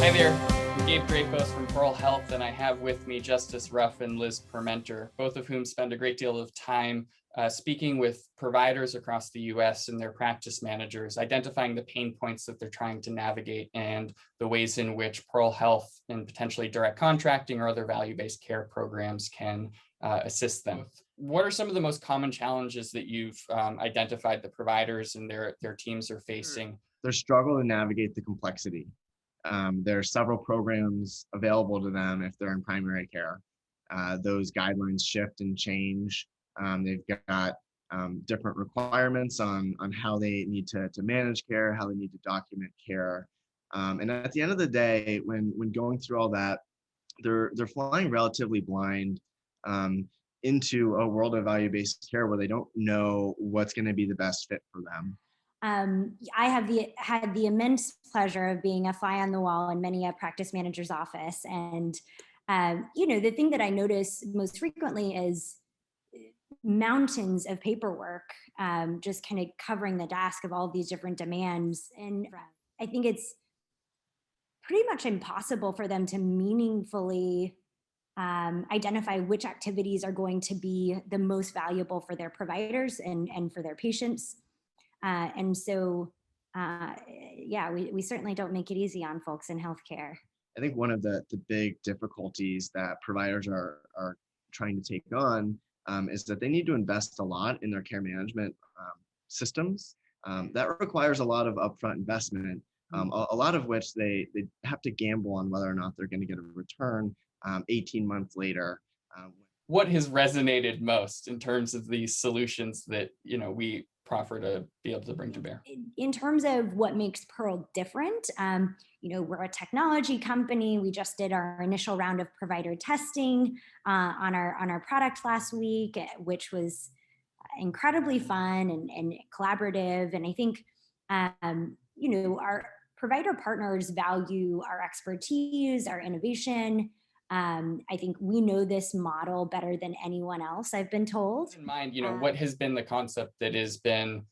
Hi there, I'm Gabe Drapos from Pearl Health, and I have with me Justus, Ruff, and Liz Permenter, both of whom spend a great deal of time speaking with providers across the US and their practice managers, identifying the pain points that they're trying to navigate and the ways in which Pearl Health and potentially direct contracting or other value-based care programs can assist them. What are some of the most common challenges that you've identified the providers and their teams are facing? Their struggle to navigate the complexity. There are several programs available to them if they're in primary care. Those guidelines shift and change. They've got different requirements on how they need to manage care, how they need to document care. And at the end of the day, when going through all that, they're flying relatively blind into a world of value-based care where they don't know what's going to be the best fit for them. I have had the immense pleasure of being a fly on the wall in many a practice manager's office. And, the thing that I notice most frequently is mountains of paperwork, just kind of covering the desk of all these different demands. And I think it's pretty much impossible for them to meaningfully identify which activities are going to be the most valuable for their providers and for their patients. We certainly don't make it easy on folks in healthcare. I think one of the big difficulties that providers are trying to take on is that they need to invest a lot in their care management systems. That requires a lot of upfront investment, a lot of which they have to gamble on whether or not they're going to get a return 18 months later. What has resonated most in terms of these solutions that we proffer to be able to bring to bear? In terms of what makes Pearl different, we're a technology company. We just did our initial round of provider testing on our product last week, which was incredibly fun and collaborative. And I think, our provider partners value our expertise, our innovation. I think we know this model better than anyone else, I've been told. In mind, what has been the concept that has been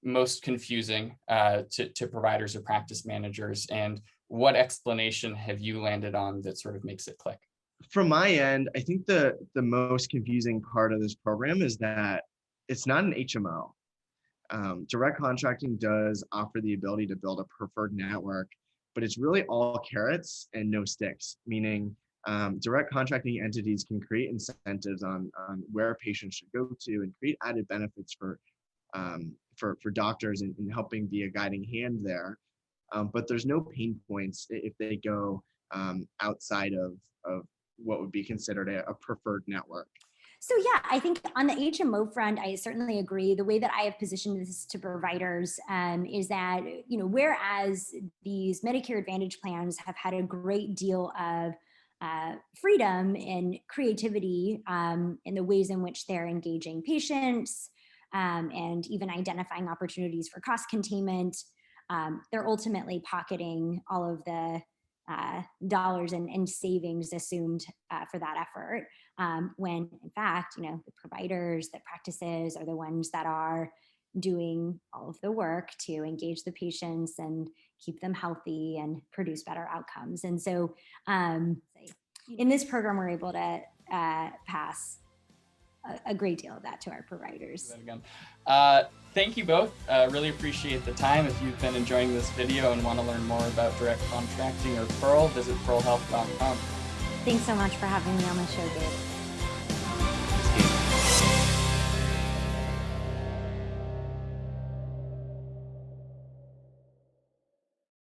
most confusing to providers or practice managers, and what explanation have you landed on that sort of makes it click? From my end, I think the most confusing part of this program is that it's not an HMO. Direct contracting does offer the ability to build a preferred network, but it's really all carrots and no sticks, meaning direct contracting entities can create incentives on where patients should go to and create added benefits for doctors in helping be a guiding hand there. But there's no pain points if they go outside of what would be considered a preferred network. So yeah, I think on the HMO front, I certainly agree. The way that I have positioned this to providers is that, whereas these Medicare Advantage plans have had a great deal of freedom and creativity in the ways in which they're engaging patients and even identifying opportunities for cost containment, they're ultimately pocketing all of the dollars and savings assumed for that effort, when in fact, the providers, the practices are the ones that are doing all of the work to engage the patients and keep them healthy and produce better outcomes. And so in this program, we're able to pass a great deal of that to our providers. Thank you both. Really appreciate the time. If you've been enjoying this video and want to learn more about direct contracting or Pearl, visit pearlhealth.com. Thanks so much for having me on the show, Gabe.